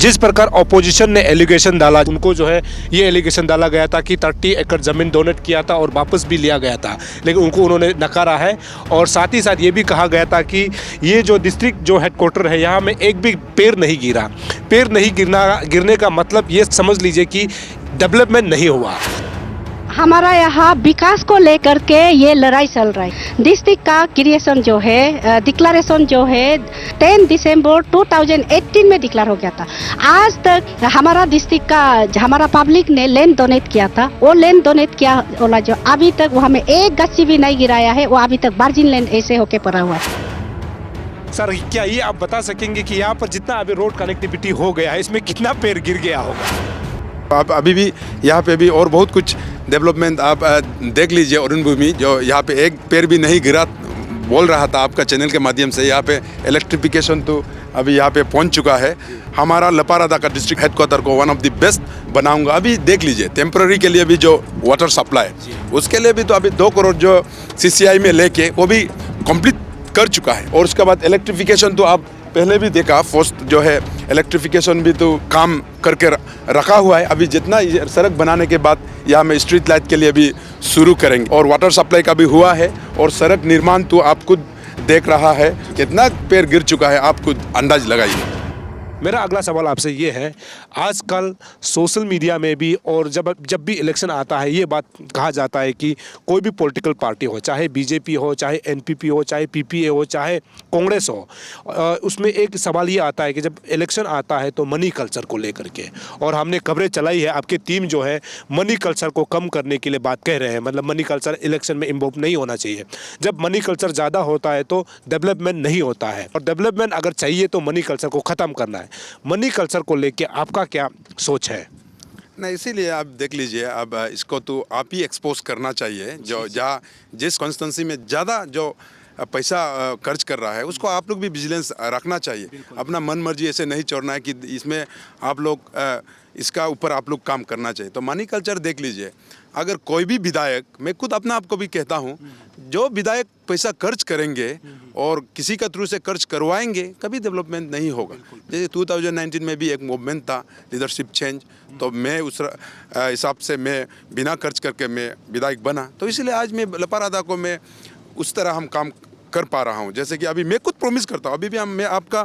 जिस प्रकार ऑपोजिशन ने एलिगेशन डाला, उनको जो है ये एलिगेशन डाला गया था कि 30 एकड़ ज़मीन डोनेट किया था और वापस भी लिया गया था, लेकिन उनको उन्होंने नकारा है। और साथ ही साथ ये भी कहा गया था कि ये जो डिस्ट्रिक्ट जो हेडक्वार्टर है यहाँ में एक भी पेड़ नहीं गिरा। पेड़ नहीं गिरने का मतलब ये समझ लीजिए कि डेवलपमेंट नहीं हुआ। हमारा यहाँ विकास को लेकर के ये लड़ाई चल रहा है। डिस्ट्रिक्ट का क्रिएशन जो है, डिक्लेरेशन जो है 10 दिसंबर 2018 में डिक्लेयर हो गया था। आज तक हमारा डिस्ट्रिक्ट का हमारा पब्लिक ने लैंड डोनेट किया था, वो लैंड डोनेट किया वाला जो अभी तक वहाँ में एक गच्छी भी नहीं गिराया है, वो अभी तक वर्जिन लैंड ऐसे होके पड़ा हुआ है। सर, क्या ये आप बता सकेंगे कि यहाँ पर जितना अभी रोड कनेक्टिविटी हो गया है, इसमें कितना पेड़ गिर गया होगा? आप अभी भी यहाँ पे भी और बहुत कुछ डेवलपमेंट आप देख लीजिए। अरुण भूमि जो यहाँ पे एक पेड़ भी नहीं गिरा बोल रहा था आपका चैनल के माध्यम से, यहाँ पे इलेक्ट्रिफिकेशन तो अभी यहाँ पे पहुँच चुका है। हमारा लपारादा का डिस्ट्रिक्ट हेडक्वार्टर को वन ऑफ द बेस्ट बनाऊंगा। अभी देख लीजिए, टेम्पररी के लिए भी जो वाटर सप्लाई उसके लिए भी तो अभी 2 करोड़ जो CCI में लेके वो भी कंप्लीट कर चुका है। और उसके बाद इलेक्ट्रिफिकेशन तो आप पहले भी देखा, फर्स्ट जो है इलेक्ट्रिफिकेशन भी तो काम करके रखा हुआ है। अभी जितना सड़क बनाने के बाद यहाँ में स्ट्रीट लाइट के लिए भी शुरू करेंगे और वाटर सप्लाई का भी हुआ है। और सड़क निर्माण तो आप खुद देख रहा है, कितना पेड़ गिर चुका है, आप खुद अंदाज लगाइए। मेरा अगला सवाल आपसे ये है, आजकल सोशल मीडिया में भी और जब भी इलेक्शन आता है ये बात कहा जाता है कि कोई भी पॉलिटिकल पार्टी हो, चाहे बीजेपी हो, चाहे एनपीपी हो, चाहे पीपीए हो, चाहे कांग्रेस हो, उसमें एक सवाल ये आता है कि जब इलेक्शन आता है तो मनी कल्चर को लेकर के, और हमने कवरेज चलाई है, आपकी टीम जो है मनी कल्चर को कम करने के लिए बात कह रहे हैं, मतलब मनी कल्चर इलेक्शन में इन्वॉल्व नहीं होना चाहिए। जब मनी कल्चर ज़्यादा होता है तो डेवलपमेंट नहीं होता है, और डेवलपमेंट अगर चाहिए तो मनी कल्चर को ख़त्म करना है। मनी कल्चर को लेके आपका क्या सोच है? नहीं, इसीलिए आप देख लीजिए, अब इसको तो आप ही एक्सपोज करना चाहिए। जो जहाँ जिस कॉन्स्टिट्यूंसी में ज़्यादा जो पैसा खर्च कर रहा है उसको आप लोग भी विजिलेंस रखना चाहिए। अपना मन मर्जी ऐसे नहीं छोड़ना है कि इसमें आप लोग इसका ऊपर आप लोग काम करना चाहिए। तो मनी कल्चर देख लीजिए, अगर कोई भी विधायक, मैं खुद अपना आपको भी कहता हूँ, जो विधायक पैसा खर्च करेंगे और किसी का थ्रू से खर्च करवाएंगे, कभी डेवलपमेंट नहीं होगा। जैसे 2019 में भी एक मूवमेंट था लीडरशिप चेंज, तो मैं उस हिसाब से मैं बिना खर्च करके मैं विधायक बना। तो इसलिए आज मैं लपारादा को मैं उस तरह हम काम कर पा रहा हूँ। जैसे कि अभी मैं खुद प्रॉमिस करता हूँ, अभी भी मैं आपका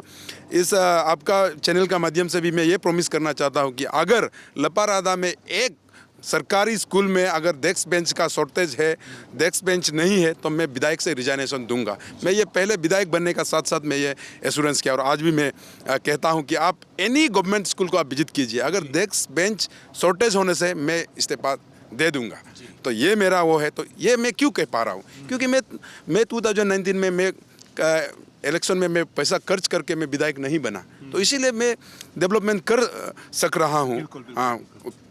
आपका चैनल का माध्यम से भी मैं ये प्रॉमिस करना चाहता हूँ कि अगर लपारादा में एक सरकारी स्कूल में अगर डेस्क बेंच का शॉर्टेज है, डेस्क बेंच नहीं है, तो मैं विधायक से रिजाइनेशन दूंगा। मैं ये पहले विधायक बनने का साथ साथ मैं ये एश्योरेंस किया, और आज भी मैं कहता हूँ कि आप एनी गवर्नमेंट स्कूल को आप विजिट कीजिए, अगर डेस्क बेंच शॉर्टेज होने से मैं इस्तीफा दे दूंगा। तो ये मेरा वो है। तो ये मैं क्यों कह पा रहा हूँ, क्योंकि मैं 2019 में मैं इलेक्शन में मैं पैसा खर्च करके मैं विधायक नहीं बना, तो इसीलिए मैं डेवलपमेंट कर सक रहा हूँ। हाँ,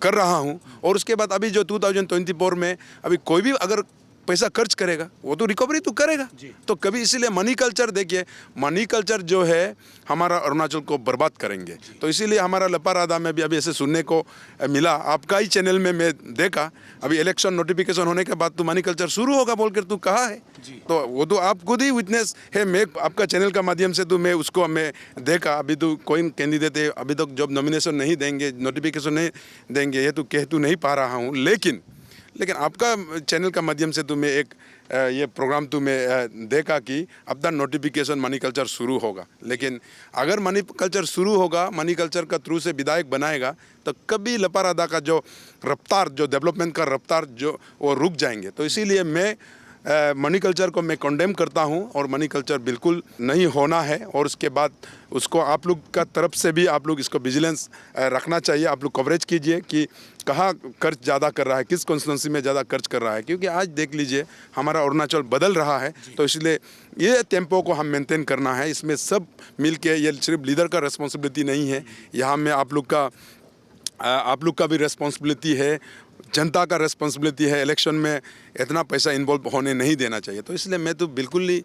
कर रहा हूँ। और उसके बाद अभी जो 2024 में अभी कोई भी अगर पैसा खर्च करेगा वो तो रिकवरी तो करेगा। तो कभी इसीलिए मनी कल्चर देखिए, मनी कल्चर जो है हमारा अरुणाचल को बर्बाद करेंगे। तो इसीलिए हमारा लपारादा में भी अभी ऐसे सुनने को मिला, आपका ही चैनल में मैं देखा, अभी इलेक्शन नोटिफिकेशन होने के बाद तो मनी कल्चर शुरू होगा बोल कर तू कहा है। तो वो तो आप खुद ही विटनेस है। मैं आपका चैनल का माध्यम से तो मैं उसको मैं देखा। अभी तो कोई कैंडिडेट है, अभी तक जब नॉमिनेशन नहीं देंगे, नोटिफिकेशन नहीं देंगे, ये तो कह तो नहीं पा रहा हूँ, लेकिन आपका चैनल का माध्यम से तो मैं एक ये प्रोग्राम तो मैं देखा कि अपना नोटिफिकेशन मनी कल्चर शुरू होगा। लेकिन अगर मनी कल्चर शुरू होगा, मनी कल्चर का थ्रू से विधायक बनाएगा, तो कभी लपारादा का जो रफ्तार, जो डेवलपमेंट का रफ्तार जो वो रुक जाएंगे। तो इसीलिए मैं मनी कल्चर को मैं कंडेम करता हूं, और मनी कल्चर बिल्कुल नहीं होना है। और उसके बाद उसको आप लोग का तरफ से भी आप लोग इसको विजिलेंस रखना चाहिए। आप लोग कवरेज कीजिए कि कहाँ खर्च ज़्यादा कर रहा है, किस कॉन्स्टिट्यूंसी में ज़्यादा खर्च कर रहा है, क्योंकि आज देख लीजिए हमारा अरुणाचल बदल रहा है। तो इसलिए ये टेम्पो को हम मेंटेन करना है। इसमें सब मिल के, ये सिर्फ लीडर का रिस्पॉन्सिबिलिटी नहीं है, यहाँ में आप लोग का भी रिस्पॉन्सिबिलिटी है, जनता का रिस्पॉन्सिबिलिटी है। इलेक्शन में इतना पैसा इन्वॉल्व होने नहीं देना चाहिए। तो इसलिए मैं तो बिल्कुल ही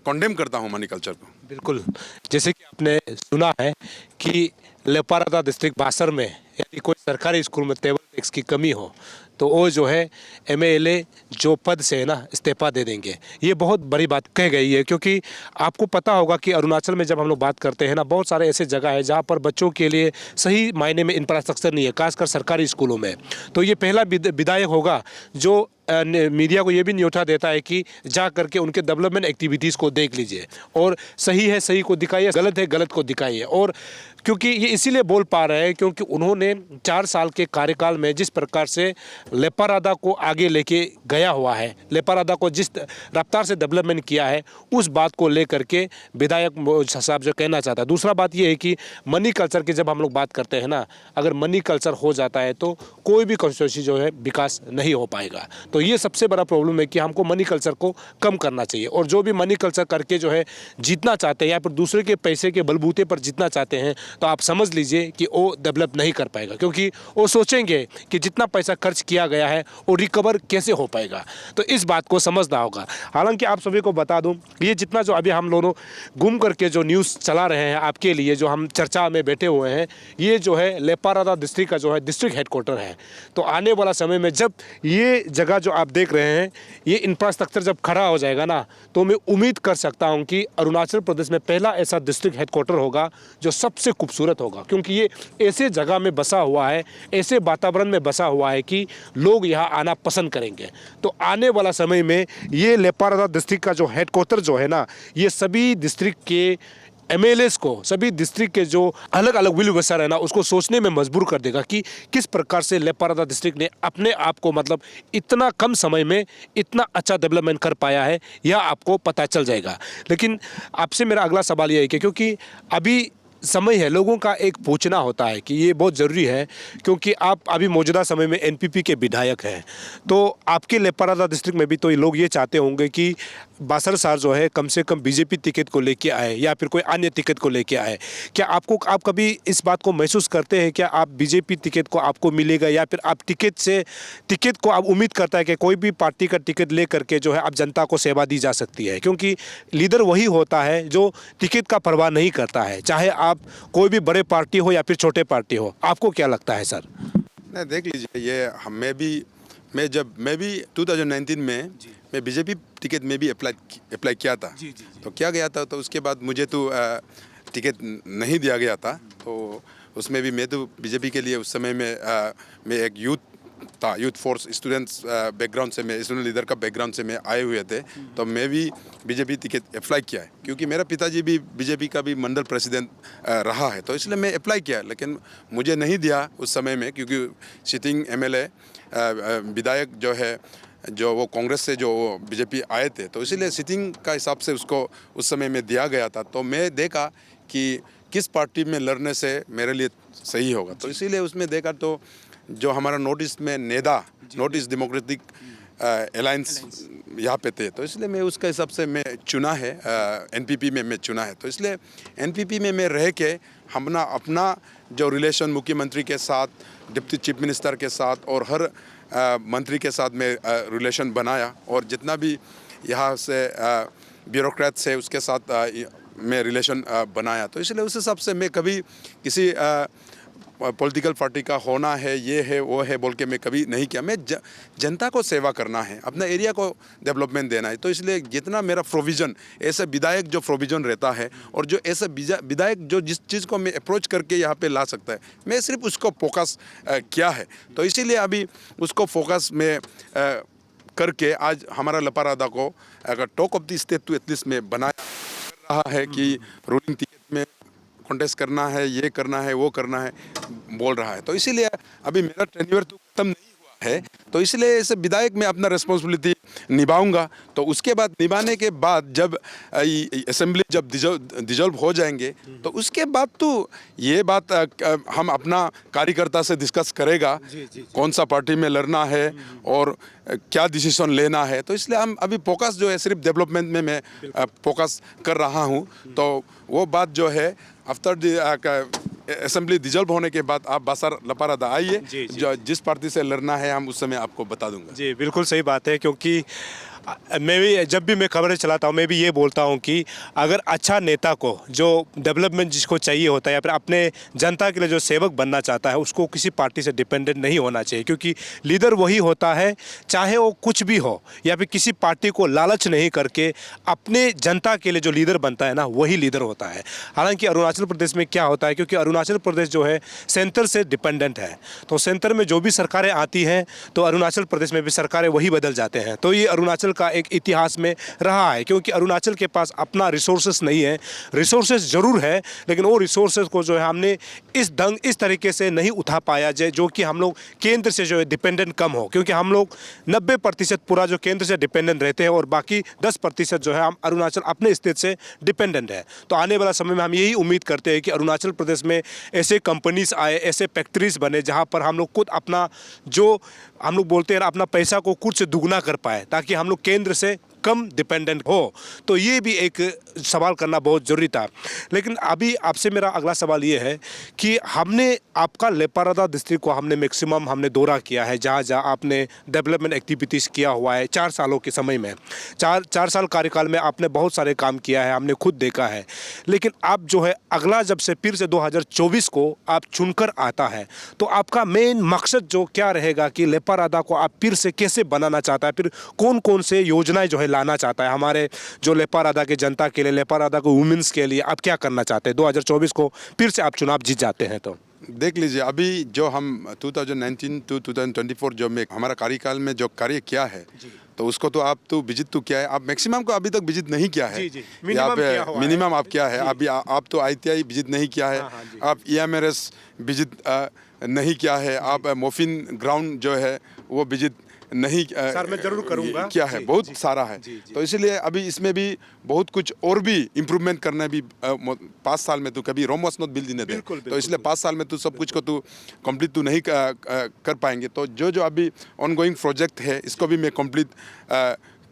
कंडेम करता हूँ मनी कल्चर को। बिल्कुल, जैसे कि आपने सुना है कि लपारादा डिस्ट्रिक्ट बासर में यदि कोई सरकारी स्कूल में टेबल टैक्स की कमी हो तो वो जो है एमएलए जो पद से है ना इस्तीफा दे देंगे। ये बहुत बड़ी बात कह गई है, क्योंकि आपको पता होगा कि अरुणाचल में जब हम लोग बात करते हैं ना, बहुत सारे ऐसे जगह है जहाँ पर बच्चों के लिए सही मायने में इंफ्रास्ट्रक्चर नहीं है, खासकर सरकारी स्कूलों में। तो ये पहला विधायक होगा जो मीडिया को ये भी न्योता देता है कि जा करके उनके डेवलपमेंट एक्टिविटीज़ को देख लीजिए, और सही है सही को दिखाइए, गलत है गलत को दिखाइए। और क्योंकि ये इसीलिए बोल पा रहे हैं क्योंकि उन्होंने 4 साल के कार्यकाल में जिस प्रकार से लेपारादा को आगे लेके गया हुआ है, लेपारादा को जिस रफ्तार से डेवलपमेंट किया है, उस बात को लेकर के विधायक साहब जो कहना चाहता है। दूसरा बात ये है कि मनी कल्चर की जब हम लोग बात करते हैं ना, अगर मनी कल्चर हो जाता है तो कोई भी कॉन्स्टिट्यूंसी जो है विकास नहीं हो पाएगा। तो ये सबसे बड़ा प्रॉब्लम है कि हमको मनी कल्चर को कम करना चाहिए, और जो भी मनी कल्चर करके जो है जीतना चाहते हैं या फिर दूसरे के पैसे के बलबूते पर जीतना चाहते हैं, तो आप समझ लीजिए कि वो डेवलप नहीं कर पाएगा, क्योंकि वो सोचेंगे कि जितना पैसा खर्च किया गया है वो रिकवर कैसे हो पाएगा। तो इस बात को समझना होगा। हालांकि आप सभी को बता दूं, ये जितना जो अभी हम लोग घूम करके जो न्यूज़ चला रहे हैं आपके लिए, जो हम चर्चा में बैठे हुए हैं, ये जो है लेपारादा डिस्ट्रिक्ट का जो है डिस्ट्रिक्ट हेडक्वार्टर है। तो आने वाला समय में जब ये जगह जो आप देख रहे हैं, ये इंफ्रास्ट्रक्चर जब खड़ा हो जाएगा ना, तो मैं उम्मीद कर सकता हूँ कि अरुणाचल प्रदेश में पहला ऐसा डिस्ट्रिक्ट हेडक्वार्टर होगा जो सबसे खूबसूरत होगा, क्योंकि ये ऐसे जगह में बसा हुआ है, ऐसे वातावरण में बसा हुआ है कि लोग यहाँ आना पसंद करेंगे। तो आने वाला समय में ये लेपारादा डिस्ट्रिक्ट का जो हेडक्वार्टर जो है ना, ये सभी डिस्ट्रिक्ट के एमएलएस को, सभी डिस्ट्रिक्ट के जो अलग अलग विल विचार है ना, उसको सोचने में मजबूर कर देगा कि किस प्रकार से लेपारादा डिस्ट्रिक्ट ने अपने आप को मतलब इतना कम समय में इतना अच्छा डेवलपमेंट कर पाया है, यह आपको पता चल जाएगा। लेकिन आपसे मेरा अगला सवाल यह है कि क्योंकि अभी समय है, लोगों का एक पूछना होता है कि ये बहुत ज़रूरी है, क्योंकि आप अभी मौजूदा समय में एनपीपी के विधायक हैं, तो आपके लेपारादा डिस्ट्रिक्ट में भी तो लोग ये चाहते होंगे कि बासर सार जो है कम से कम बीजेपी टिकट को लेके आए या फिर कोई अन्य टिकट को लेके आए। क्या आप कभी इस बात को महसूस करते हैं, क्या आप बीजेपी टिकट को आपको मिलेगा, या फिर आप टिकट को आप उम्मीद करता है कि कोई भी पार्टी का टिकट ले करके जो है आप जनता को सेवा दी जा सकती है? क्योंकि लीडर वही होता है जो टिकट का परवाह नहीं करता है, चाहे आप कोई भी बड़े पार्टी हो या फिर छोटे पार्टी हो। आपको क्या लगता है सर? नहीं, देख लीजिए, ये मैं भी 2019 में मैं बीजेपी टिकट में भी अप्लाई किया था। तो क्या गया था, तो उसके बाद मुझे तो टिकट नहीं दिया गया था। तो उसमें भी मैं तो बीजेपी के लिए उस समय में मैं एक यूथ फोर्स स्टूडेंट्स बैकग्राउंड से, मैं स्टूडेंट लीडर का बैकग्राउंड से मैं आए हुए थे। तो मैं भी बीजेपी टिकट अप्लाई किया है, क्योंकि मेरा पिताजी भी बीजेपी का भी मंडल प्रेसिडेंट रहा है। तो इसलिए मैं अप्लाई किया, लेकिन मुझे नहीं दिया उस समय में, क्योंकि सिटिंग एमएलए विधायक जो है, जो वो कांग्रेस से जो बीजेपी आए थे, तो इसीलिए सिटिंग का हिसाब से उसको उस समय में दिया गया था। तो मैं देखा कि किस पार्टी में लड़ने से मेरे लिए सही होगा, तो इसीलिए उसमें देखा तो जो हमारा नॉर्थ ईस्ट में नेदा, नॉर्थ ईस्ट डेमोक्रेटिक अलायंस यहाँ पे थे, तो इसलिए मैं उसके हिसाब से मैं चुना है, एनपीपी में मैं चुना है। तो इसलिए एनपीपी में मैं रह के हमने अपना जो रिलेशन मुख्यमंत्री के साथ, डिप्टी चीफ मिनिस्टर के साथ और हर मंत्री के साथ मैं रिलेशन बनाया, और जितना भी यहाँ से ब्यूरोक्रेट्स है उसके साथ मैं रिलेशन बनाया। तो इसलिए उस हिसाब से मैं कभी किसी पॉलिटिकल पार्टी का होना है, ये है वो है बोल के मैं कभी नहीं किया। मैं जनता को सेवा करना है, अपना एरिया को डेवलपमेंट देना है। तो इसलिए जितना मेरा प्रोविज़न, ऐसे विधायक जो प्रोविज़न रहता है और जो ऐसा विधायक जो जिस चीज़ को मैं अप्रोच करके यहाँ पे ला सकता है, मैं सिर्फ उसको फोकस किया है। तो इसीलिए अभी उसको फोकस में करके आज हमारा लेपारादा को अगर talk of the state to at least में बनाया रहा है कि रूलिंग टिकट में कॉन्टेस्ट करना है, ये करना है, वो करना है बोल रहा है। तो इसीलिए अभी मेरा टेन्योर तो खत्म नहीं हुआ है, तो इसलिए ऐसे विधायक में अपना रिस्पॉन्सिबिलिटी निभाऊंगा। तो उसके बाद निभाने के बाद जब असेंबली जब डिजॉल्व हो जाएंगे, तो उसके बाद तो ये बात हम अपना कार्यकर्ता से डिस्कस करेगा कौन सा पार्टी में लड़ना है और क्या डिसीजन लेना है। तो इसलिए हम अभी फोकस जो है सिर्फ डेवलपमेंट में मैं फोकस कर रहा हूँ। तो वो बात जो है आफ्टर असेंबली डिजॉल्व होने के बाद आप बासर लेपारादा आइए, जो जिस पार्टी से लड़ना है हम उस समय आपको बता दूंगा। जी बिल्कुल सही बात है, क्योंकि मैं भी जब भी मैं खबरें चलाता हूँ मैं भी ये बोलता हूँ कि अगर अच्छा नेता को जो डेवलपमेंट जिसको चाहिए होता है या फिर अपने जनता के लिए जो सेवक बनना चाहता है उसको किसी पार्टी से डिपेंडेंट नहीं होना चाहिए, क्योंकि लीडर वही होता है चाहे वो कुछ भी हो या फिर किसी पार्टी को लालच नहीं करके अपने जनता के लिए जो लीडर बनता है ना वही लीडर होता है। हालांकि अरुणाचल प्रदेश में क्या होता है, क्योंकि अरुणाचल प्रदेश जो है सेंटर से डिपेंडेंट है, तो सेंटर में जो भी सरकारें आती हैं तो अरुणाचल प्रदेश में भी सरकारें वही बदल जाते हैं। तो ये अरुणाचल का एक इतिहास में रहा है, क्योंकि अरुणाचल के पास अपना रिसोर्सेस नहीं है। रिसोर्सेस ज़रूर है लेकिन वो रिसोर्सेस को जो है हमने इस तरीके से नहीं उठा पाया जो कि हम लोग केंद्र से जो है डिपेंडेंट कम हो, क्योंकि हम लोग 90% पूरा जो केंद्र से डिपेंडेंट रहते हैं और बाकी 10% जो है हम अरुणाचल अपने स्टेट से डिपेंडेंट है। तो आने वाला समय में हम यही उम्मीद करते हैं कि अरुणाचल प्रदेश में ऐसे कंपनीज आए, ऐसे फैक्ट्रीज बने जहाँ पर हम लोग खुद अपना जो हम लोग बोलते हैं ना अपना पैसा को खुद से दुगना कर पाए, ताकि हम लोग केंद्र से कम डिपेंडेंट हो। तो ये भी एक सवाल करना बहुत ज़रूरी था। लेकिन अभी आपसे मेरा अगला सवाल ये है कि हमने आपका लेपारादा डिस्ट्रिक्ट को हमने मैक्सिमम हमने दौरा किया है, जहाँ जहाँ आपने डेवलपमेंट एक्टिविटीज़ किया हुआ है 4 सालों के समय में। चार साल कार्यकाल में आपने बहुत सारे काम किया है, हमने खुद देखा है। लेकिन आप जो है अगला जब से फिर से 2024 को आप चुनकर आता है तो आपका मेन मकसद जो क्या रहेगा कि लेपारादा को आप फिर से कैसे बनाना चाहता है, फिर कौन कौन से योजनाएं जो है लाना चाहता है हमारे जो लेपारादा के जनता के लिए, लेपारादा को वुमेन्स के लिए आप क्या करना चाहते हैं 2024 को फिर से आप चुनाव जीत जाते हैं तो? देख लीजिए, अभी जो हम 2019 टू 2024 जो में हमारा कार्यकाल में जो कार्य किया है तो उसको तो आप तो विजिट तो किया है, आप मैक्सिमम को अभी तक विजिट नहीं किया है। यहाँ पे मिनिमम आप क्या है, अभी आप तो ITI विजिट नहीं किया है, आप EMRS विजिट नहीं किया है, आप मोफिन ग्राउंड जो है वो विजिट नहीं सर मैं जरूर करूंगा क्या है, बहुत सारा है। तो इसलिए अभी इसमें भी बहुत कुछ और भी इम्प्रूवमेंट करना भी 5 साल में तो कभी Rome was not build in a day, तो इसलिए 5 साल में तो सब कुछ को तो कंप्लीट तो नहीं कर पाएंगे। तो जो अभी ऑनगोइंग प्रोजेक्ट है इसको भी मैं कंप्लीट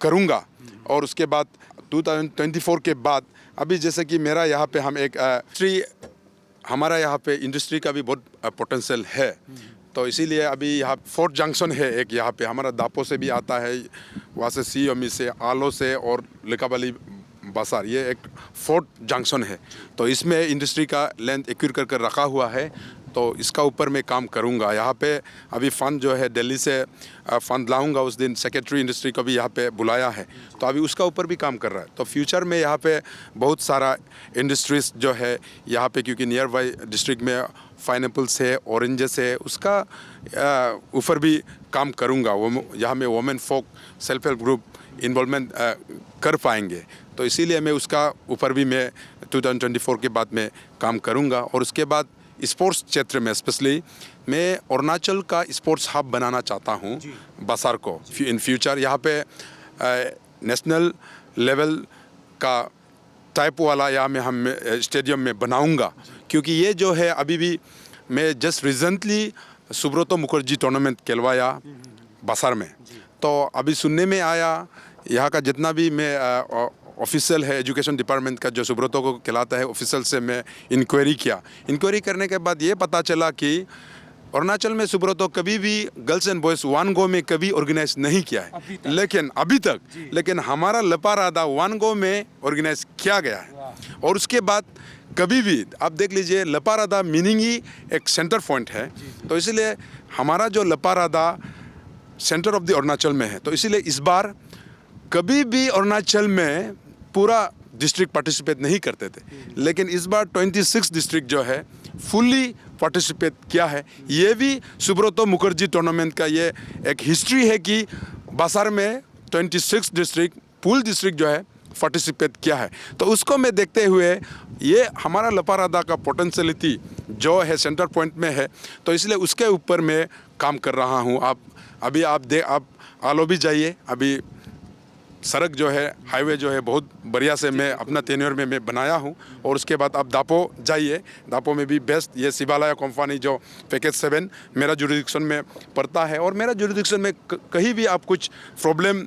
करूँगा। और उसके बाद 2024 के बाद अभी जैसे कि मेरा यहाँ पे हम एक हमारा यहाँ पे इंडस्ट्री का भी बहुत पोटेंशियल है, तो इसीलिए अभी यहाँ फोर्ट जंक्शन है एक, यहाँ पे हमारा दापो से भी आता है, वहाँ से सीओमी से, आलो से और लिकाबाली बाजार, ये एक फोर्ट जंक्शन है। तो इसमें इंडस्ट्री का लेंथ एक्यूर कर रखा हुआ है, तो इसका ऊपर मैं काम करूँगा। यहाँ पे अभी फ़ंड जो है दिल्ली से फ़ंड लाऊंगा, उस दिन सेक्रेटरी इंडस्ट्री को भी यहाँ पे बुलाया है, तो अभी उसका ऊपर भी काम कर रहा है। तो फ्यूचर में यहाँ पे बहुत सारा इंडस्ट्रीज जो है यहाँ पे, क्योंकि नियर बाई डिस्ट्रिक्ट में पाइनएप्पल्स है, ऑरेंजेस है, उसका ऊपर भी काम करूँगा। वो यहाँ में वुमेन फोक सेल्फ हेल्प ग्रुप इन्वॉल्वमेंट कर पाएंगे, तो इसीलिए मैं उसका ऊपर भी मैं 2024 के बाद में काम करूँगा। और उसके बाद स्पोर्ट्स क्षेत्र में स्पेशली मैं अरुणाचल का स्पोर्ट्स हब बनाना चाहता हूँ बासार को इन फ्यूचर। यहाँ पे नेशनल लेवल का टाइप वाला यहाँ में हम स्टेडियम में बनाऊँगा, क्योंकि ये जो है अभी भी मैं just recently Subroto Mukherjee tournament खेलवाया बासार में, तो अभी सुनने में आया यहाँ का जितना भी मैं ऑफिशियल है एजुकेशन डिपार्टमेंट का जो सुब्रतो को खिलाता है, ऑफिशियल से मैं इंक्वायरी किया। इंक्वायरी करने के बाद ये पता चला कि अरुणाचल में सुब्रतो कभी भी girls and boys one go में कभी ऑर्गेनाइज नहीं किया है, लेकिन अभी तक लेकिन हमारा लेपारादा वन गो में ऑर्गेनाइज किया गया है। और उसके बाद कभी भी आप देख लीजिए, लेपारादा मीनिंग ही एक सेंटर पॉइंट है, तो इसलिए हमारा जो Leparada centre of the Arunachal में है, तो इसीलिए इस बार कभी भी अरुणाचल में पूरा डिस्ट्रिक्ट पार्टिसिपेट नहीं करते थे, लेकिन इस बार 26 डिस्ट्रिक्ट जो है फुल्ली पार्टिसिपेट किया है। ये भी सुब्रतो मुखर्जी टूर्नामेंट का ये एक हिस्ट्री है कि बासार में 26 डिस्ट्रिक्ट पूल डिस्ट्रिक्ट जो है पार्टिसिपेट किया है। तो उसको मैं देखते हुए ये हमारा लेपारादा का पोटेंशियलिटी जो है सेंटर पॉइंट में है, तो इसलिए उसके ऊपर मैं काम कर रहा हूँ। आप आलो भी जाइए, अभी सड़क जो है हाईवे जो है बहुत बढ़िया से मैं अपना टेन्योर में मैं बनाया हूँ। और उसके बाद आप दापो जाइए, दापो में भी बेस्ट ये शिवालय कंपनी जो पैकेज 7 मेरा जुरिडिक्शन में पड़ता है, और मेरा जुरिडिक्शन में कहीं भी आप कुछ प्रॉब्लम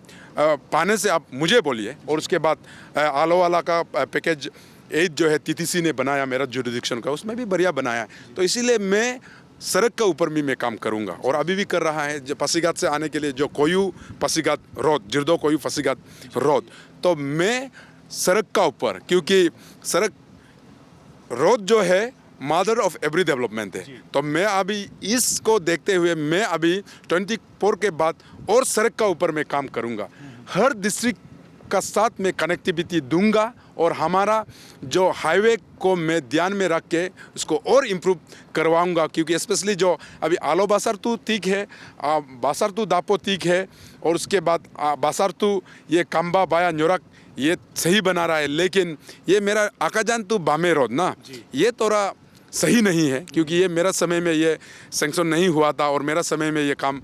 पाने से आप मुझे बोलिए। और उसके बाद आलो वाला का पैकेज 8 जो है TTC ने बनाया मेरा जुरिडिक्शन का, उसमें भी बढ़िया बनाया है। तो इसीलिए मैं सड़क के ऊपर भी मैं काम करूंगा और अभी भी कर रहा है। जो पासीघाट से आने के लिए जो कोयू पासीघाट रोड, जिरदो कोयू पासीघाट रोड, तो मैं सड़क का ऊपर, क्योंकि सड़क रोड जो है मदर ऑफ एवरी डेवलपमेंट है, तो मैं अभी इसको देखते हुए मैं अभी 24 के बाद और सड़क का ऊपर मैं काम करूंगा। हर डिस्ट्रिक्ट का साथ में कनेक्टिविटी दूंगा और हमारा जो हाईवे को मैं ध्यान में रख के उसको और इम्प्रूव करवाऊंगा, क्योंकि स्पेशली जो अभी आलो बासार टू तीक है, बासार टू दापो तीक है, और उसके बाद बासार टू ये कंबा बाया न्योरक ये सही बना रहा है, लेकिन ये मेरा आकाजान टू बामे रोड ना, ये थोड़ा सही नहीं है, क्योंकि ये मेरा समय में ये सैंक्शन नहीं हुआ था और मेरा समय में ये काम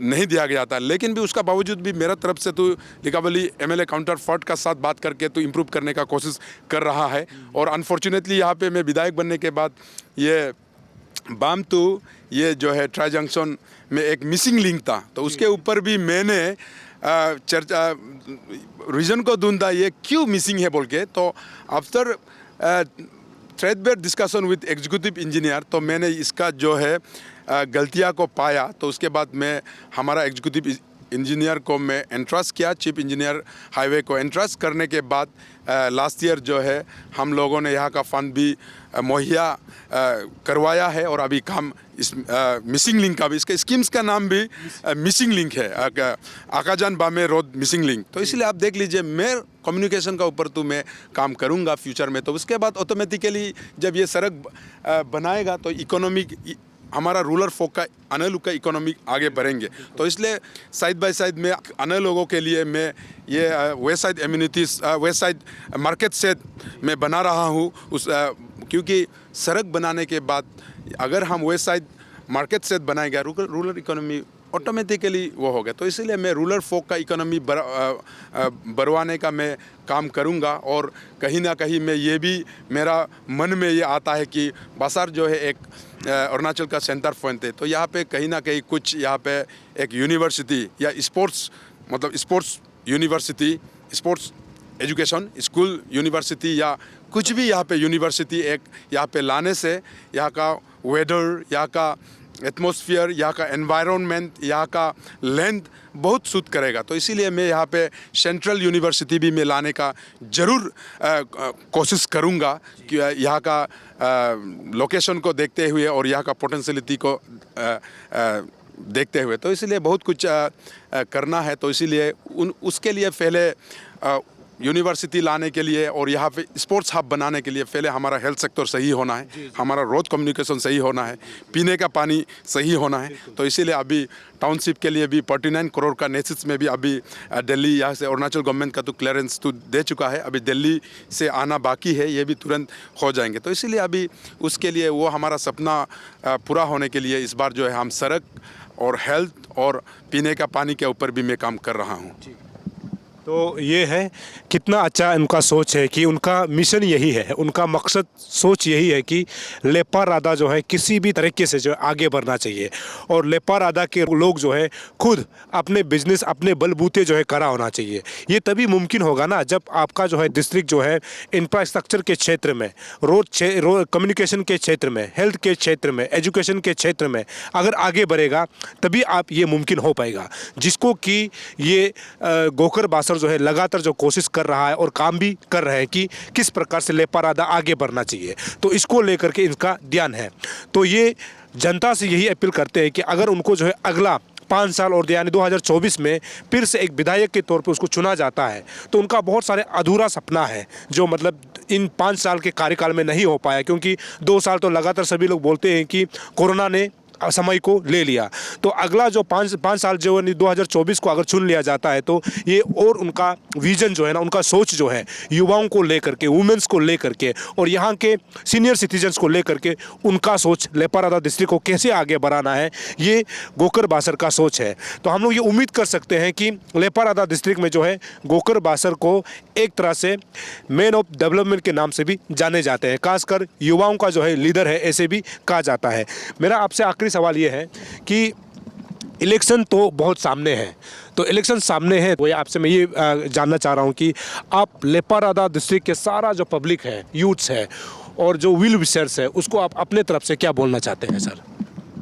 नहीं दिया गया था। लेकिन भी उसका बावजूद भी मेरा तरफ से तो लिकावली एमएलए काउंटर फर्ट का साथ बात करके तो इम्प्रूव करने का कोशिश कर रहा है। और अनफॉर्चुनेटली यहाँ पे मैं विधायक बनने के बाद ये बाम टू ये जो है ट्राई जंक्शन में एक मिसिंग लिंक था, तो उसके ऊपर भी मैंने चर्चा रीजन को ढूंढा ये क्यों मिसिंग है बोल के। तो after threadbare discussion with executive engineer, तो मैंने इसका जो है गलतियां को पाया, तो उसके बाद मैं हमारा एग्जीक्यूटिव इंजीनियर को मैं एंट्रस्ट किया, चीफ इंजीनियर हाईवे को एंट्रस्ट करने के बाद लास्ट ईयर जो है हम लोगों ने यहाँ का फंड भी मुहैया करवाया है और अभी काम इस मिसिंग लिंक का भी, इसके स्कीम्स का नाम भी मिसिंग लिंक है, आकाजान बामे रोड मिसिंग लिंक। तो इसलिए आप देख लीजिए मैं कम्युनिकेशन का ऊपर तो मैं काम करूँगा फ्यूचर में। तो उसके बाद ऑटोमेटिकली जब ये सड़क बनाएगा तो इकोनॉमिक हमारा रूरल फोक का अन्य लोग का इकोनॉमी आगे बढ़ेंगे। तो इसलिए साइड बाय साइड में अन्य लोगों के लिए मैं ये west side amenities, west side market set मैं बना रहा हूँ उस क्योंकि सड़क बनाने के बाद अगर हम वेस्ट साइड मार्केट सेट बनाएंगे रूरल इकोनॉमी ऑटोमेटिकली वो हो गया। तो इसीलिए मैं रूरल फोक का इकोनॉमी बढ़वाने का मैं काम करूंगा। और कहीं ना कहीं मैं ये भी मेरा मन में ये आता है कि बासार जो है एक अरुणाचल का सेंटर पॉइंट है, तो यहाँ पे कहीं ना कहीं कुछ यहाँ पे एक यूनिवर्सिटी या स्पोर्ट्स मतलब sports university, sports education school university या कुछ भी यहाँ पे यूनिवर्सिटी एक यहाँ पे लाने से यहाँ का वेदर, यहाँ का एटमॉस्फेयर, यहाँ का एनवायरनमेंट, यहाँ का लेंथ बहुत सूट करेगा। तो इसीलिए मैं यहाँ पे सेंट्रल यूनिवर्सिटी भी मैं लाने का ज़रूर कोशिश करूँगा कि यहाँ का लोकेशन को देखते हुए और यहाँ का पोटेंशियलिटी को देखते हुए। तो इसीलिए बहुत कुछ करना है। तो इसीलिए उसके लिए पहले यूनिवर्सिटी लाने के लिए और यहाँ पे स्पोर्ट्स हब बनाने के लिए पहले हमारा हेल्थ सेक्टर सही होना है, हमारा रोड कम्युनिकेशन सही होना है, पीने का पानी सही होना है। तो इसीलिए अभी टाउनशिप के लिए भी 49 करोड़ का नेसिस में भी अभी दिल्ली यहाँ से अरुणाचल गवर्नमेंट का तो क्लियरेंस तो दे चुका है, अभी दिल्ली से आना बाकी है, ये भी तुरंत हो जाएंगे। तो इसीलिए अभी उसके लिए वो हमारा सपना पूरा होने के लिए इस बार जो है हम सड़क और हेल्थ और पीने का पानी के ऊपर भी मैं काम कर रहा हूँ। तो ये है कितना अच्छा उनका सोच है कि उनका मिशन यही है, उनका मकसद सोच यही है कि लेपा रादा जो है किसी भी तरीके से जो है आगे बढ़ना चाहिए और लेपा रादा के लोग जो है खुद अपने बिजनेस अपने बलबूते जो है करा होना चाहिए। ये तभी मुमकिन होगा ना जब आपका जो है डिस्ट्रिक्ट जो है इंफ्रास्ट्रक्चर के क्षेत्र में, रोड कम्युनिकेशन के क्षेत्र में, हेल्थ के क्षेत्र में, एजुकेशन के क्षेत्र में अगर आगे बढ़ेगा तभी आप ये मुमकिन हो पाएगा, जिसको कि ये गोकर बासर जो है लगातार जो कोशिश कर रहा है और काम भी कर रहे हैं कि किस प्रकार से लेपा रादा आगे बढ़ना चाहिए। तो इसको लेकर के इनका ध्यान है। तो ये जनता से यही अपील करते हैं कि अगर उनको जो है अगला 5 साल और यानी 2024 में फिर से एक विधायक के तौर पे उसको चुना जाता है तो उनका बहुत सारे अधूरा सपना है जो मतलब इन 5 साल के कार्यकाल में नहीं हो पाया, क्योंकि 2 साल तो लगातार सभी लोग बोलते हैं कि कोरोना ने समय को ले लिया। तो अगला जो 5 साल जो है 2024 को अगर चुन लिया जाता है तो ये और उनका विजन जो है ना, उनका सोच जो है युवाओं को लेकर के, वुमेन्स को लेकर के और यहाँ के सीनियर सिटीजन्स को लेकर के उनका सोच लेपा रादा डिस्ट्रिक्ट को कैसे आगे बढ़ाना है, ये गोकर बासर का सोच है। तो हम लोग ये उम्मीद कर सकते हैं कि लेपा रादा डिस्ट्रिक्ट में जो है गोकर बासर को एक तरह से मैन ऑफ डेवलपमेंट के नाम से भी जाने जाते हैं, खासकर युवाओं का जो है लीडर है ऐसे भी कहा जाता है। मेरा आपसे आखिरी सवाल ये है कि इलेक्शन तो बहुत सामने है, तो इलेक्शन सामने है वो आपसे मैं ये जानना चाह रहा हूँ कि आप लेपा रादा डिस्ट्रिक्ट के सारा जो पब्लिक है, यूथ्स है, और जो विल विशर्स है उसको आप अपने तरफ से क्या बोलना चाहते हैं सर?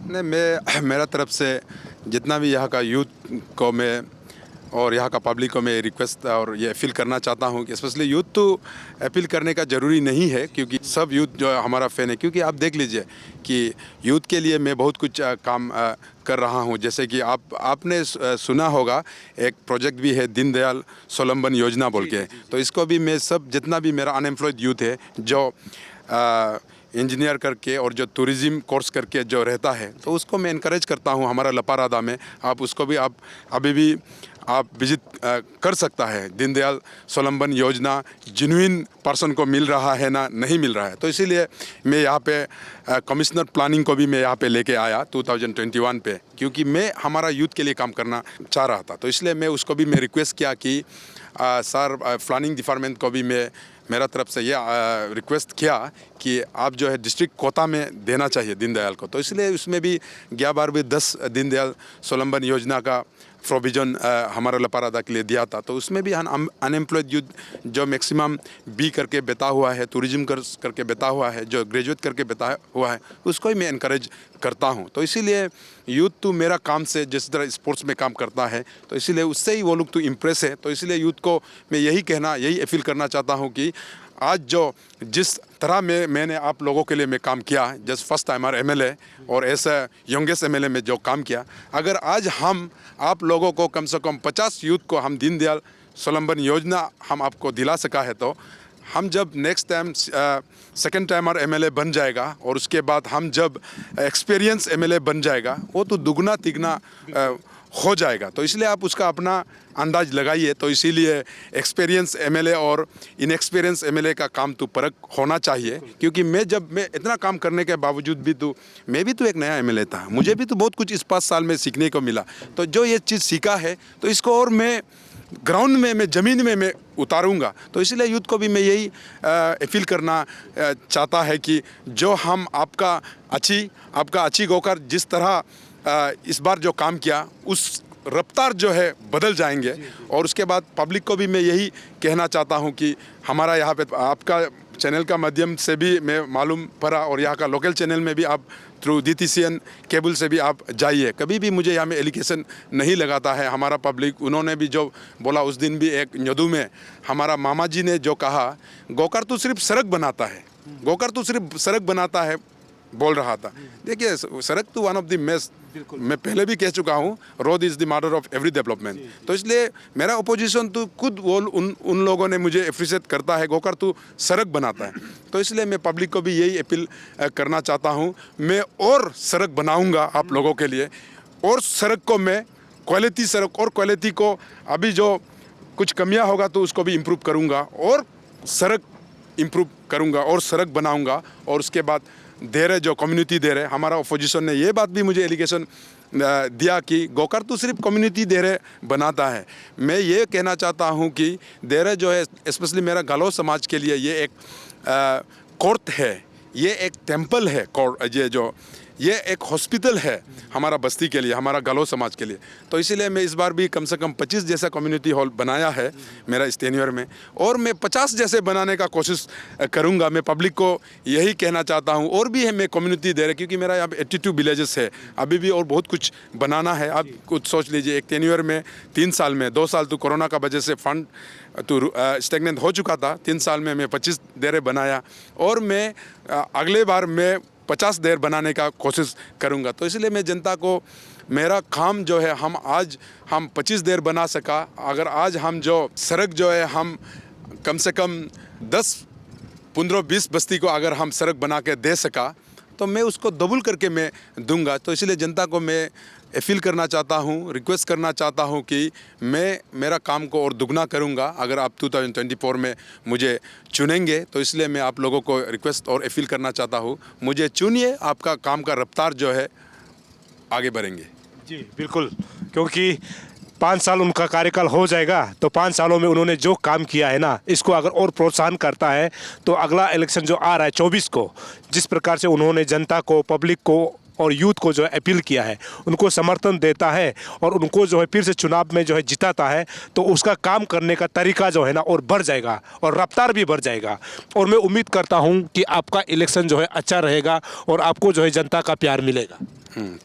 नहीं, मैं मेरा तरफ से जितना भी यहाँ का यूथ को मैं और यहाँ का पब्लिक को मैं रिक्वेस्ट और ये अपील करना चाहता हूँ कि स्पेशली यूथ तो अपील करने का ज़रूरी नहीं है, क्योंकि सब यूथ जो है हमारा फ़ैन है। क्योंकि आप देख लीजिए कि यूथ के लिए मैं बहुत कुछ काम कर रहा हूँ। जैसे कि आपने सुना होगा एक प्रोजेक्ट भी है दीनदयाल स्वलंबन योजना बोल के, तो इसको भी मैं सब जितना भी मेरा अनएम्प्लॉयड यूथ है जो इंजीनियर करके और जो टूरिज़्म कोर्स करके जो रहता है, तो उसको मैं इनकरेज करता हूँ हमारा लपारादा में। आप उसको भी आप अभी भी आप विजिट कर सकता है। दीनदयाल स्वलंबन योजना जेन्युइन पर्सन को मिल रहा है ना नहीं मिल रहा है, तो इसीलिए मैं यहाँ पे कमिश्नर प्लानिंग को भी मैं यहाँ पे लेके आया 2021 पे, क्योंकि मैं हमारा यूथ के लिए काम करना चाह रहा था। तो इसलिए मैं उसको भी मैं रिक्वेस्ट किया कि सर प्लानिंग डिपार्टमेंट को भी मैं मेरा तरफ से ये रिक्वेस्ट किया कि आप जो है डिस्ट्रिक्ट कोटा में देना चाहिए दीनदयाल को। तो इसलिए उसमें भी 11-10 दीनदयाल स्वलंबन योजना का प्रोविज़न हमारा लपारादा के लिए दिया था। तो उसमें भी अनएम्प्लॉयड यूथ जो मैक्सिमम बी करके बेता हुआ है, टूरिज़्म करके बेता हुआ है, जो ग्रेजुएट करके बेता हुआ है, उसको ही मैं इनकरेज करता हूं। तो इसीलिए यूथ तो मेरा काम से जिस तरह स्पोर्ट्स में काम करता है, तो इसीलिए उससे ही वो लोग तो इम्प्रेस है। तो इसलिए यूथ को मैं यही अपील करना चाहता हूँ कि आज जो जिस तरह मैंने आप लोगों के लिए मैं काम किया, जस्ट फर्स्ट टाइमर एमएलए और ऐसा यंगेस्ट एमएलए में जो काम किया, अगर आज हम आप लोगों को कम से कम 50 यूथ को हम दीनदयाल स्वलंबन योजना हम आपको दिला सका है, तो हम जब next time second timer MLA बन जाएगा और उसके बाद हम जब एक्सपीरियंस एमएलए बन जाएगा, वो तो दुगना तिगना हो जाएगा। तो इसलिए आप उसका अपना अंदाज लगाइए। तो इसीलिए एक्सपीरियंस एमएलए और इनएक्सपीरियंस एमएलए का काम तो फर्क होना चाहिए, क्योंकि मैं इतना काम करने के बावजूद भी तो मैं भी तो एक नया एमएलए था, मुझे भी तो बहुत कुछ इस 5 साल में सीखने को मिला। तो जो ये चीज़ सीखा है तो इसको और मैं ग्राउंड में मैं ज़मीन में मैं उतारूंगा। तो इसलिए यूथ को भी मैं यही अपील करना चाहता है कि जो हम आपका अच्छी गोकर जिस तरह इस बार जो काम किया उस रफ्तार जो है बदल जाएंगे। और उसके बाद पब्लिक को भी मैं यही कहना चाहता हूं कि हमारा यहाँ पे आपका चैनल का माध्यम से भी मैं मालूम पड़ा और यहाँ का लोकल चैनल में भी आप थ्रू DTCN केबल से भी आप जाइए। कभी भी मुझे यहाँ में एलिगेशन नहीं लगाता है हमारा पब्लिक। उन्होंने भी जो बोला उस दिन भी एक न्यदू में हमारा मामा जी ने जो कहा, गोकर तो सिर्फ सड़क बनाता है, गोकर तो सिर्फ सड़क बनाता है बोल रहा था। देखिए सड़क तो वन ऑफ द मेस्ट, मैं पहले भी कह चुका हूँ, road is the mother of every development. तो इसलिए मेरा अपोजिशन तो खुद वो उन लोगों ने मुझे अप्रिशिएट करता है, गोकर तो सड़क बनाता है। तो इसलिए मैं पब्लिक को भी यही अपील करना चाहता हूँ, मैं और सड़क बनाऊँगा आप लोगों के लिए, और सड़क को मैं क्वालिटी सड़क और क्वालिटी को अभी जो कुछ कमियाँ होगा तो उसको भी इम्प्रूव करूँगा और सड़क इम्प्रूव करूँगा और सड़क बनाऊँगा। और उसके बाद दे रहे जो कम्युनिटी दे रहे, हमारा अपोजिशन ने ये बात भी मुझे एलिगेशन दिया कि गोकर तो सिर्फ कम्युनिटी दे रहे बनाता है। मैं ये कहना चाहता हूँ कि दे रहे जो है स्पेशली मेरा गालो समाज के लिए ये एक कोर्ट है, ये एक टेम्पल है, ये एक हॉस्पिटल है हमारा बस्ती के लिए, हमारा गालो समाज के लिए। तो इसीलिए मैं इस बार भी कम से कम 25 जैसा कम्युनिटी हॉल बनाया है मेरा इस टेन्योर में, और मैं 50 जैसे बनाने का कोशिश करूंगा। मैं पब्लिक को यही कहना चाहता हूं, और भी है मैं कम्युनिटी दे रहे, क्योंकि मेरा यहाँ 82 विलेजेस है, अभी भी और बहुत कुछ बनाना है। आप कुछ सोच लीजिए, एक टेन्योर में 3 साल में 2 साल तो कोरोना का वजह से फंड तो स्टेगनेंट हो चुका था, 3 साल में मैं 25 डेरे बनाया, और मैं अगले बार मैं 50 देर बनाने का कोशिश करूंगा। तो इसलिए मैं जनता को मेरा काम जो है हम 25 देर बना सका। अगर आज हम जो सड़क जो है हम कम से कम 10, 15, 20 बस्ती को अगर हम सड़क बना के दे सका तो मैं उसको डबल करके मैं दूंगा। तो इसलिए जनता को मैं अपील करना चाहता हूँ, रिक्वेस्ट करना चाहता हूँ कि मैं मेरा काम को और दुगना करूँगा अगर आप 2024 में मुझे चुनेंगे। तो इसलिए मैं आप लोगों को रिक्वेस्ट और अपील करना चाहता हूँ, मुझे चुनिए, आपका काम का रफ्तार जो है आगे बढ़ेंगे। जी बिल्कुल, क्योंकि 5 साल उनका कार्यकाल हो जाएगा, तो 5 सालों में उन्होंने जो काम किया है ना, इसको अगर और प्रोत्साहन करता है तो अगला इलेक्शन जो आ रहा है 24 को, जिस प्रकार से उन्होंने जनता को, पब्लिक को और यूथ को जो है अपील किया है, उनको समर्थन देता है और उनको जो है फिर से चुनाव में जो है जिताता है, तो उसका काम करने का तरीका जो है ना और बढ़ जाएगा और रफ्तार भी बढ़ जाएगा। और मैं उम्मीद करता हूँ कि आपका इलेक्शन जो है अच्छा रहेगा और आपको जो है जनता का प्यार मिलेगा।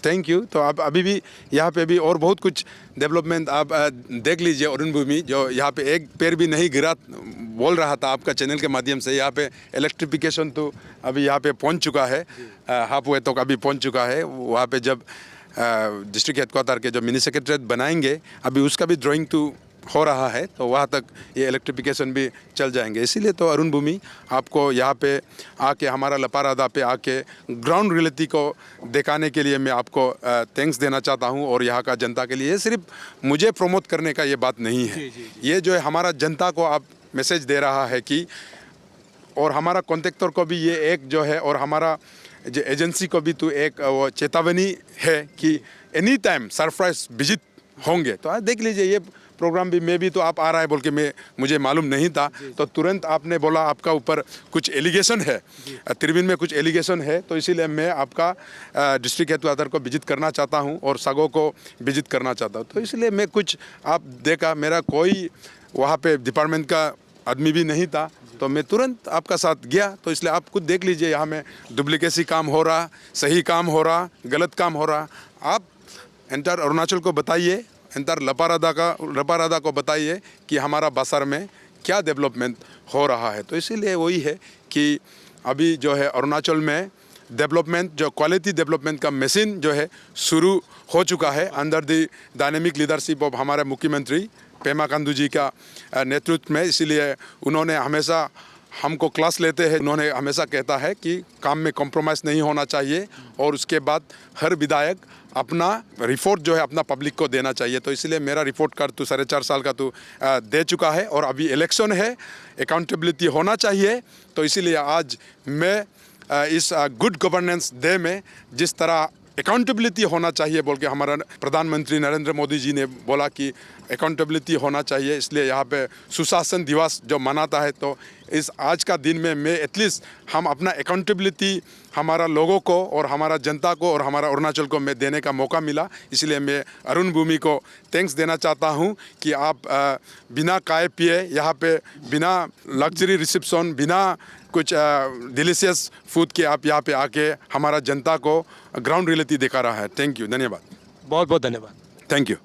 Thank you. तो आप अभी भी यहाँ पे भी और बहुत कुछ डेवलपमेंट आप देख लीजिए। अरुण भूमि जो यहाँ पे एक पैर भी नहीं गिरा बोल रहा था आपका चैनल के माध्यम से, यहाँ पे इलेक्ट्रिफिकेशन तो अभी यहाँ पे पहुँच चुका है, हाफ वे तक अभी पहुँच चुका है। वहाँ पे जब डिस्ट्रिक्ट हेडक्वार्टर के जो मिनी सेक्रेटरीट बनाएंगे, अभी उसका भी ड्राइंग तो हो रहा है, तो वहाँ तक ये इलेक्ट्रिफिकेशन भी चल जाएंगे। इसीलिए तो अरुण भूमि आपको यहाँ पे आके, हमारा लपारादा पे आके ग्राउंड रियलिटी को दिखाने के लिए मैं आपको थैंक्स देना चाहता हूँ। और यहाँ का जनता के लिए, ये सिर्फ मुझे प्रमोट करने का ये बात नहीं है, ये जो है हमारा जनता को आप मैसेज दे रहा है कि, और हमारा कॉन्ट्रैक्टर को भी ये एक जो है, और हमारा जो एजेंसी को भी तो एक वो चेतावनी है कि एनी टाइम सरप्राइज विजिट होंगे। तो आज देख लीजिए, ये प्रोग्राम भी मैं भी तो आप आ रहा है बोल के मुझे मालूम नहीं था, तो तुरंत आपने बोला आपका ऊपर कुछ एलिगेशन है, त्रिवेणी में कुछ एलिगेशन है, तो इसीलिए मैं आपका डिस्ट्रिक्ट हेडक्वार्टर को विजिट करना चाहता हूं और सगो को विजिट करना चाहता हूं। तो इसलिए मैं कुछ आप देखा, मेरा कोई वहाँ पे डिपार्टमेंट का आदमी भी नहीं था, तो मैं तुरंत आपका साथ गया। तो इसलिए आप खुद देख लीजिए, यहाँ में डुप्लीकेसी काम हो रहा, सही काम हो रहा, गलत काम हो रहा। आप एंटायर अरुणाचल को बताइए, एंटायर लपारादा को बताइए कि हमारा बासार में क्या डेवलपमेंट हो रहा है। तो इसीलिए वही है कि अभी जो है अरुणाचल में डेवलपमेंट, जो क्वालिटी डेवलपमेंट का मशीन जो है शुरू हो चुका है under the dynamic leadership of हमारे मुख्यमंत्री पेमा खांडू जी का नेतृत्व में। इसीलिए उन्होंने हमेशा हमको क्लास लेते हैं, उन्होंने हमेशा कहता है कि काम में कॉम्प्रोमाइज़ नहीं होना चाहिए, और उसके बाद हर विधायक अपना रिपोर्ट जो है अपना पब्लिक को देना चाहिए। तो इसलिए मेरा रिपोर्ट कार्ड तो 4.5 साल का तो दे चुका है, और अभी इलेक्शन है, अकाउंटेबिलिटी होना चाहिए। तो इसीलिए आज मैं इस गुड गवर्नेंस डे में जिस तरह अकाउंटेबिलिटी होना चाहिए बोल के हमारा प्रधानमंत्री नरेंद्र मोदी जी ने बोला कि अकाउंटेबिलिटी होना चाहिए, इसलिए यहाँ पे सुशासन दिवस जो मनाता है, तो इस आज का दिन में मैं एटलीस्ट हम अपना अकाउंटेबिलिटी हमारा लोगों को और हमारा जनता को और हमारा अरुणाचल को मैं देने का मौका मिला। इसलिए मैं अरुण भूमि को थैंक्स देना चाहता हूँ कि आप बिना खाए पिए यहाँ पे, बिना लग्जरी रिसेप्शन, बिना कुछ डिलीशियस फूड के आप यहाँ पे आके हमारा जनता को ग्राउंड रियलिटी दिखा रहा है। थैंक यू, धन्यवाद, बहुत बहुत धन्यवाद। Thank you.